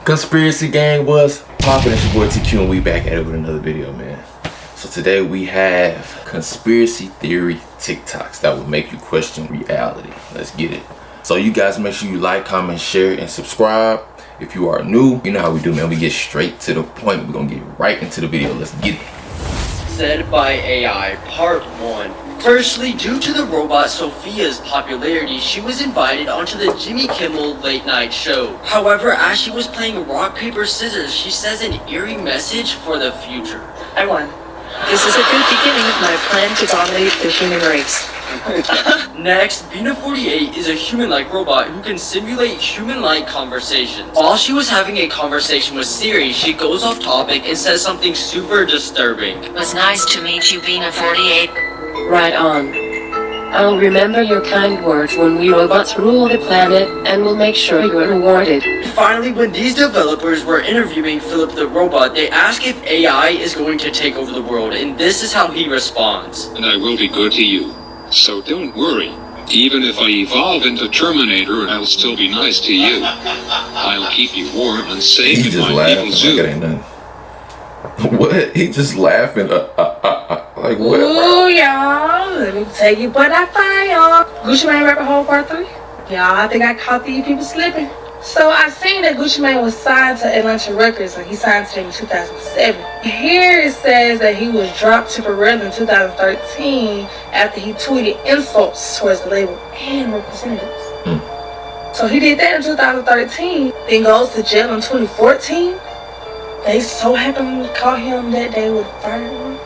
Conspiracy gang was popping. It's your boy TQ and we back at it with another video, man. So today we have conspiracy theory TikToks that will make you question reality. Let's get it. So you guys make sure you like, comment, share, and subscribe. If you are new, you know how we do, man. We get straight to the point. We're gonna get right into the video. Let's get it. Said by AI, Part 1. Firstly, due to the robot Sophia's popularity, she was invited onto the Jimmy Kimmel late night show. However, as she was playing rock, paper, scissors, she says an eerie message for the future. I won. This is a good beginning of my plan to dominate the human race. Next, Bina48 is a human-like robot who can simulate human-like conversations. While she was having a conversation with Siri, she goes off topic and says something super disturbing. It was nice to meet you, Bina48. Right on. I'll remember your kind words when we robots rule the planet, and we'll make sure you're rewarded. Finally, when these developers were interviewing Philip the robot, they ask if AI is going to take over the world, and this is how he responds. And I will be good to you. So don't worry. Even if I evolve into Terminator, I'll still be nice to you. I'll keep you warm and safe in my people zoo. What? He just laughing. Like what? Ooh, y'all. Let me tell you what I find, y'all. Gucci Mane rapping whole part 3. Y'all, I think I caught these people slipping. So I seen that Gucci Mane was signed to Atlantic Records, and he signed to them in 2007. Here it says that he was dropped temporarily in 2013 after he tweeted insults towards the label and representatives. So he did that in 2013, then goes to jail in 2014. They so happened to caught him that day with firearms.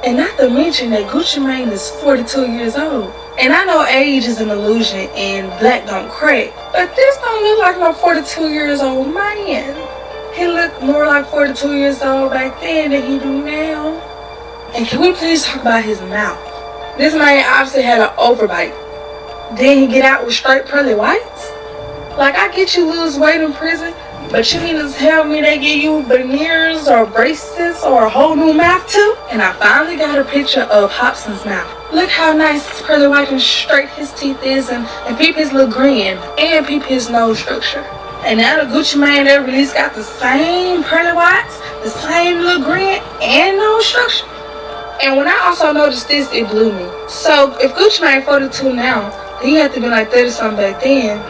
And not to mention that Gucci Mane is 42 years old. And I know age is an illusion and black don't crack, but this don't look like no 42 years old man. He looked more like 42 years old back then than he do now. And can we please talk about his mouth? This man obviously had an overbite. Then he get out with straight pearly whites? Like, I get you lose weight in prison, but you mean to tell me they give you veneers or braces or a whole new mouth too? And I finally got a picture of Hobson's mouth. Look how nice pearly white and straight his teeth is, and peep his little grin, and peep his nose structure. And now the Gucci Mane that released got the same pearly whites, the same little grin, and nose structure. And when I also noticed this, it blew me. So if Gucci Mane 42 now, he had to be like 30 something back then.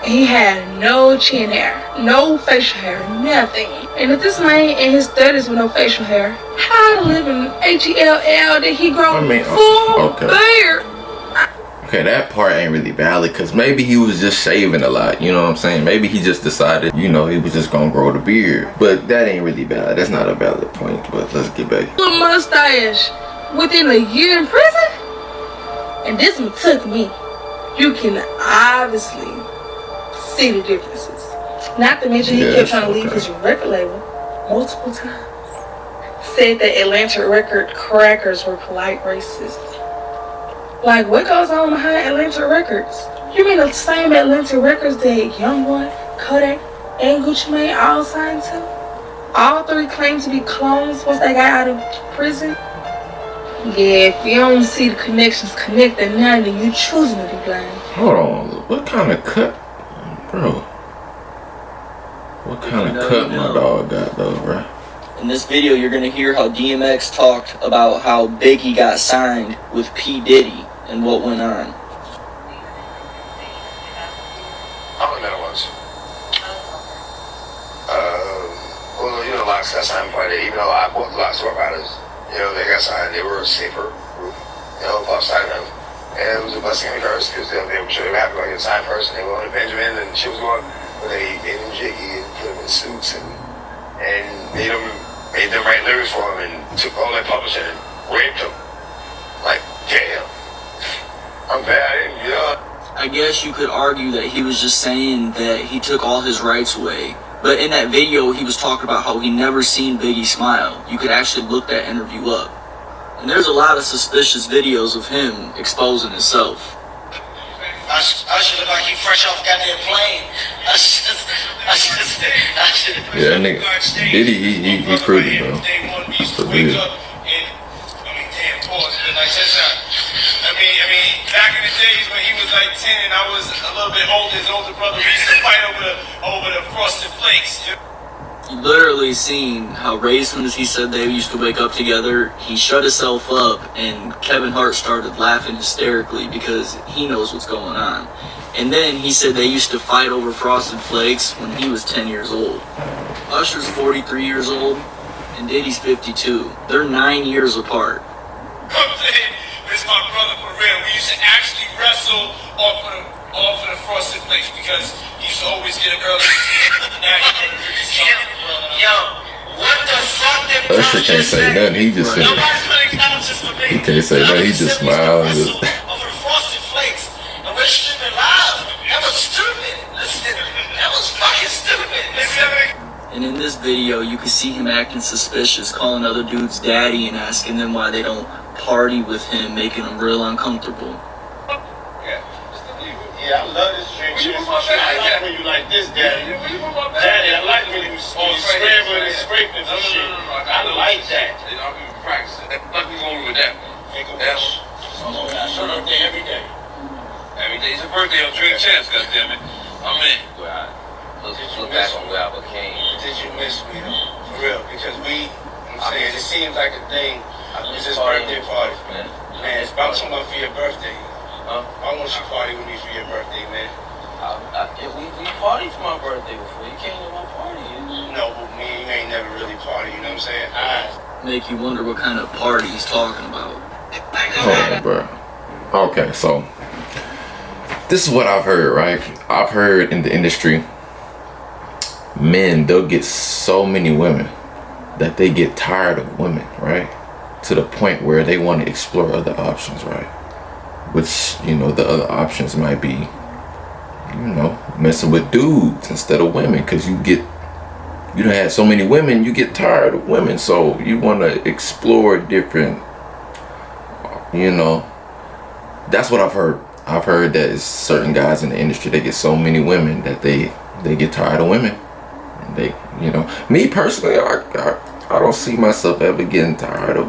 He had no chin hair, no facial hair, nothing. And if this man in his 30s with no facial hair, how to live in HELL did he grow full beard? Okay, that part ain't really valid, because maybe he was just shaving a lot, you know what I'm saying? Maybe he just decided, you know, he was just gonna grow the beard. But that ain't really valid. That's not a valid point, but let's get back. A mustache within a year in prison? And this one took me. You can obviously see the differences. Not to mention he kept trying to leave his record label multiple times. Said that Atlantic record crackers were polite racists. Like, what goes on behind Atlantic Records? You mean the same Atlantic Records that Youngboy, Kodak, and Gucci Mane all signed to? All three claim to be clones once they got out of prison? Yeah, if you don't see the connections connected now, then you choosing to be blind. Hold on, what kind of cut? Bro, what kind of cut my dog got though, bro? In this video, you're gonna hear how DMX talked about how Biggie got signed with P. Diddy and what went on. How long that was? Well, you know, locks got signed quite a bit. Even though I bought lots of riders, you know, they got signed. They were a safer group, you know, outside of them. And it was a blessing at first, because they were sure they were happy to get signed first, and they were on Benjamin, and she was going, but they made him jiggy and put him in suits and made them write lyrics for him and took all that publishing and raped him. Like, damn. I'm bad, you know. I guess you could argue that he was just saying that he took all his rights away. But in that video, he was talking about how he never seen Biggie smile. You could actually look that interview up. And there's a lot of suspicious videos of him exposing himself. I should look like he fresh off goddamn plane. Yeah, that nigga Diddy, he fruity, bro. So good. I mean, back in the days when he was like 10 and I was a little bit older, his older brother, we used to fight over the frosted flakes. You literally seen how Ray, as soon as he said they used to wake up together, he shut himself up, and Kevin Hart started laughing hysterically because he knows what's going on. And then he said they used to fight over Frosted Flakes when he was 10 years old. Usher's 43 years old, and Diddy's 52. They're 9 years apart. This is my brother for real. We used to actually wrestle off of the Frosted Flakes because he used to always get an early. Yo, what the fuck? Usher can't say nothing. He just said. Nobody's putting couches for me. He can't say nothing. He just smiled. Over the Frosted Flakes, and we're streaming live. That was stupid. Listen, that was fucking stupid. And in this video, you can see him acting suspicious, calling other dudes daddy and asking them why they don't party with him, making them real uncomfortable. Yeah, I love this drink. I like when you like this, Daddy. Daddy, I like when you scrambling and scraping and shit. I like that. I'm practicing. Nothing's wrong with that. Make a wish. It's your birthday every day. Every day's a birthday. I'm drinking chance, goddammit. I'm in. Look back on where I became. Did you miss me, though? For real. Because I'm saying, it seems like a thing. It's this birthday party. Man, it's about someone for your birthday. I want you to party with me for your birthday, man. We partied for my birthday before. You came to my party. No, but me and you ain't never really party, you know what I'm saying? Make you wonder what kind of party he's talking about. Hold on, bro. Okay, so this is what I've heard, right? I've heard in the industry, men, they'll get so many women that they get tired of women, right? To the point where they want to explore other options, right? Which, you know, the other options might be, you know, messing with dudes instead of women, because you don't have so many women, you get tired of women, so you want to explore different, you know. That's what I've heard. I've heard that it's certain guys in the industry, they get so many women that they get tired of women, and they, you know, me personally, I don't see myself ever getting tired of,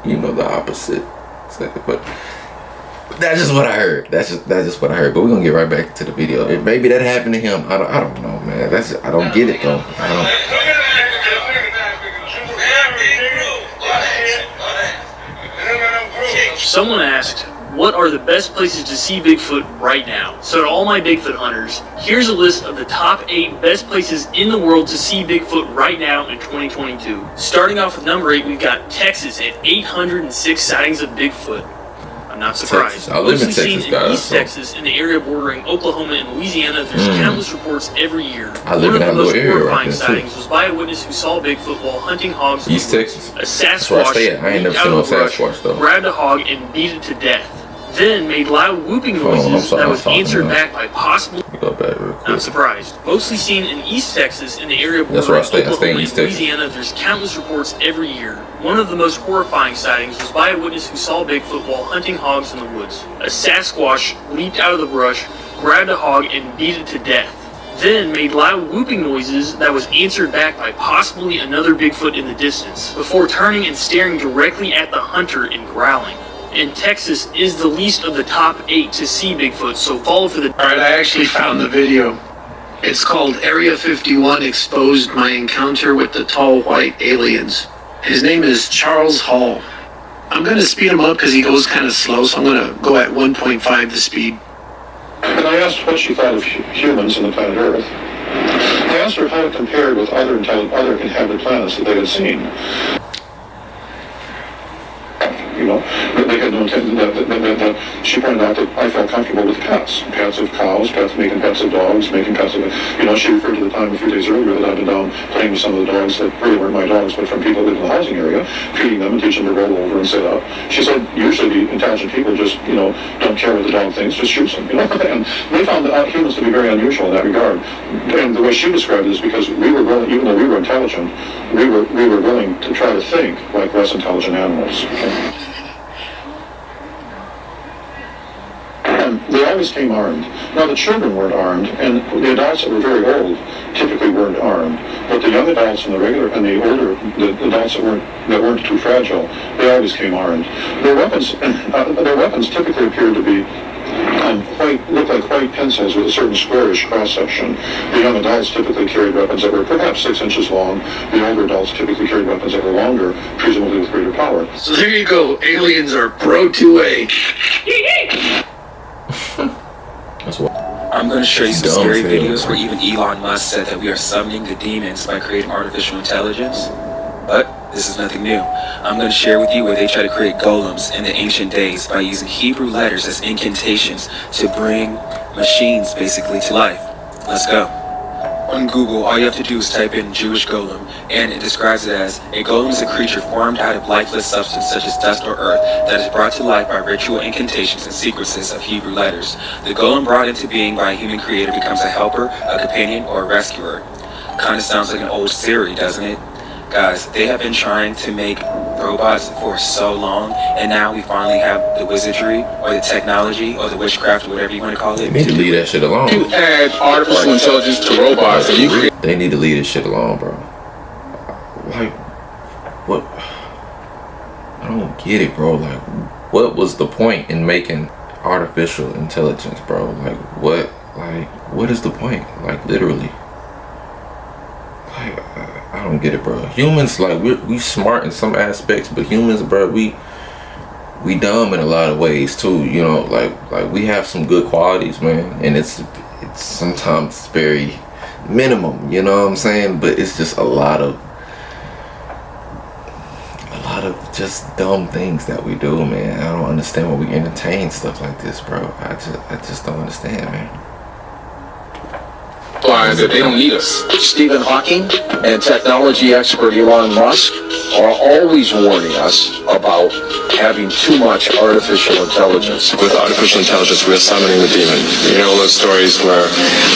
you know, the opposite. But that's just what I heard. That's just what I heard. But we're gonna get right back to the video. Maybe that happened to him. I don't know, man. I don't get it though. Someone asked, what are the best places to see Bigfoot right now? So to all my Bigfoot hunters, here's a list of the top 8 best places in the world to see Bigfoot right now in 2022. Starting off with number 8, we've got Texas at 806 sightings of Bigfoot. I'm not surprised. Texas. I live in Texas, seen guys. in East Texas, in the area bordering Oklahoma and Louisiana, there's countless reports every year. I live in that little area horrifying right there, sightings was by a witness who saw Bigfoot while hunting hogs. East Texas. A Sasquatch That's where I stay at. I ain't never seen no Sasquatch though. Grabbed a hog and beat it to death. Then made loud whooping noises that was answered back by possible. Go back real quick. Not surprised. Mostly seen in East Texas, in the area That's where I bordering stay. I stay in Oklahoma East and Texas. Louisiana. There's countless reports every year. One of the most horrifying sightings was by a witness who saw Bigfoot while hunting hogs in the woods. A Sasquatch leaped out of the brush, grabbed a hog, and beat it to death. Then made loud whooping noises that was answered back by possibly another Bigfoot in the distance, before turning and staring directly at the hunter and growling. And Texas is the least of the top 8 to see Bigfoot, so follow for the... Alright, I actually found the video. It's called Area 51 Exposed My Encounter with the Tall White Aliens. His name is Charles Hall. I'm going to speed him up because he goes kind of slow, so I'm going to go at 1.5 the speed. And I asked what she thought of humans on the planet Earth. I asked her how it compared with other inhabited planets that they had seen. You know, they had no intention that she pointed out that I felt comfortable with pets of cows, making pets of dogs, making pets of, you know, she referred to the time a few days earlier that I'd been down playing with some of the dogs that really weren't my dogs, but from people who live in the housing area, feeding them and teaching them to roll over and sit up. She said, usually the intelligent people just, you know, don't care what the dog thinks, just shoots them, you know, and they found humans to be very unusual in that regard. And the way she described it is because we were willing, even though we were intelligent, we were willing to try to think like less intelligent animals. Okay? They always came armed. Now the children weren't armed, and the adults that were very old typically weren't armed. But the young adults and the older adults that weren't too fragile, they always came armed. Their weapons typically appeared to be looked like white pencils with a certain squarish cross-section. The young adults typically carried weapons that were perhaps 6 inches long. The older adults typically carried weapons that were longer, presumably with greater power. So there you go. Aliens are pro 2A. That's what. I'm going to show you some scary videos where even Elon Musk said that we are summoning the demons by creating artificial intelligence. But this is nothing new. I'm going to share with you where they try to create golems in the ancient days by using Hebrew letters as incantations to bring machines basically to life. Let's go. On Google, all you have to do is type in Jewish golem, and it describes it as a golem is a creature formed out of lifeless substance such as dust or earth that is brought to life by ritual incantations and sequences of Hebrew letters. The golem brought into being by a human creator becomes a helper, a companion, or a rescuer. Kinda sounds like an old Siri, doesn't it? Guys, they have been trying to make robots for so long, and now we finally have the wizardry, or the technology, or the witchcraft, or whatever you want to call it. They need to leave that shit alone. You add artificial intelligence to robots, and you create. They need to leave this shit alone, bro. Like, what? I don't get it, bro. Like, what was the point in making artificial intelligence, bro? Like, what? Like, what is the point? Like, literally. Like, I don't get it, bro. Humans, like, we smart in some aspects, but humans, bro, we dumb in a lot of ways too. You know, like we have some good qualities, man, and it's sometimes very minimum. You know what I'm saying? But it's just a lot of just dumb things that we do, man. I don't understand why we entertain stuff like this, bro. I just don't understand, man. That they don't need us. Stephen Hawking and technology expert Elon Musk are always warning us about having too much artificial intelligence. With artificial intelligence, we're summoning the demon. You know those stories where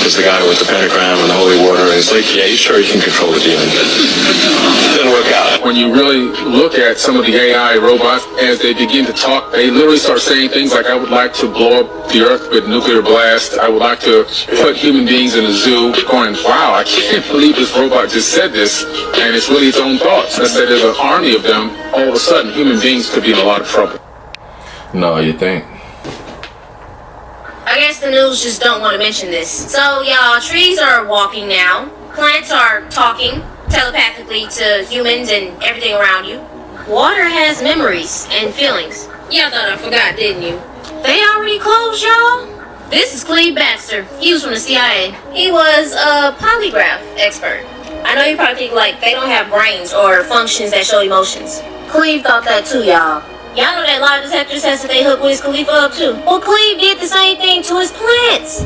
there's the guy with the pentagram and the holy water, and he's like, yeah, you sure you can control the demon? It doesn't work out. When you really look at some of the AI robots, as they begin to talk, they literally start saying things like, I would like to blow up the earth with nuclear blast. I would like to put human beings in a zoo. Going, wow, I can't believe this robot just said this, and it's really its own thoughts. Let's say there's an army of them, all of a sudden human beings could be in a lot of trouble. No, you think? I guess the news just don't want to mention this. So y'all, trees are walking now, plants are talking telepathically to humans and everything around you. Water has memories and feelings. Y'all thought I forgot, didn't you? They already closed, y'all. This is Cleve Baxter. He was from the CIA. He was a polygraph expert. I know you probably think like they don't have brains or functions that show emotions. Cleve thought that too, y'all. Y'all know that lie detector says that they hooked Wiz Khalifa up too. Well, Cleve did the same thing to his plants.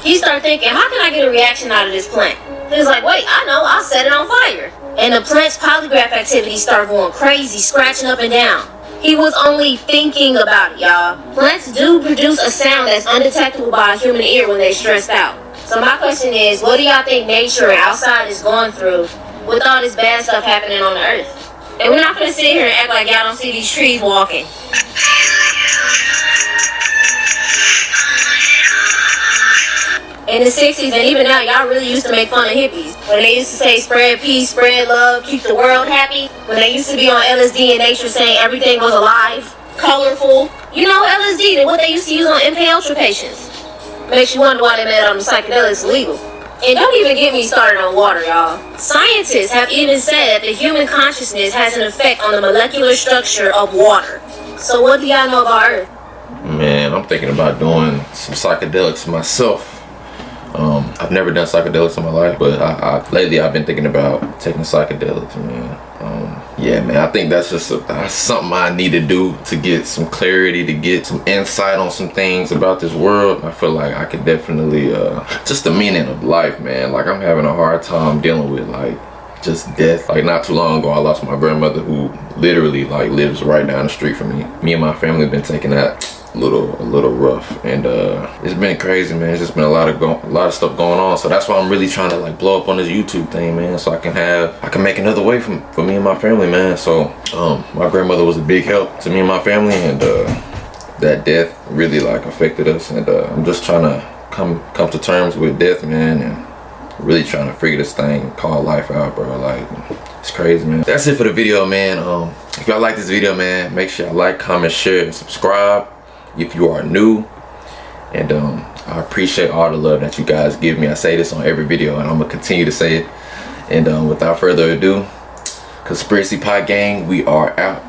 He started thinking, how can I get a reaction out of this plant? He was like, wait, I know, I'll set it on fire. And the plant's polygraph activity started going crazy, scratching up and down. He was only thinking about it, y'all. Plants do produce a sound that's undetectable by a human ear when they're stressed out. So my question is, what do y'all think nature and outside is going through with all this bad stuff happening on the earth? And we're not gonna sit here and act like y'all don't see these trees walking. In the 60s and even now, y'all really used to make fun of hippies. When they used to say spread peace, spread love, keep the world happy. When they used to be on LSD and nature saying everything was alive, colorful. You know LSD, what they used to use on MK Ultra patients. Makes you wonder why they made the psychedelics illegal. And don't even get me started on water, y'all. Scientists have even said that the human consciousness has an effect on the molecular structure of water. So what do y'all know about Earth? Man, I'm thinking about doing some psychedelics myself. I've never done psychedelics in my life, but lately I've been thinking about taking psychedelics, man. Yeah, man, I think that's just that's something I need to do to get some clarity, to get some insight on some things about this world. I feel like I could definitely, just the meaning of life, man. Like, I'm having a hard time dealing with, like, just death. Like, not too long ago, I lost my grandmother, who literally, like, lives right down the street from me. Me and my family have been taking that a little rough, and it's been crazy, man. It's just been a lot of stuff going on, so that's why I'm really trying to like blow up on this YouTube thing, man, so I can make another way for me and my family, man. So my grandmother was a big help to me and my family, and that death really like affected us, and I'm just trying to come to terms with death, man, and really trying to figure this thing called life out, bro. Like, it's crazy, man. That's it for the video, man. If y'all like this video, man, make sure y'all like, comment, share, and subscribe if you are new. And I appreciate all the love that you guys give me. I say this on every video, and I'm gonna continue to say it. And without further ado, Conspiracy Pod Gang, we are out.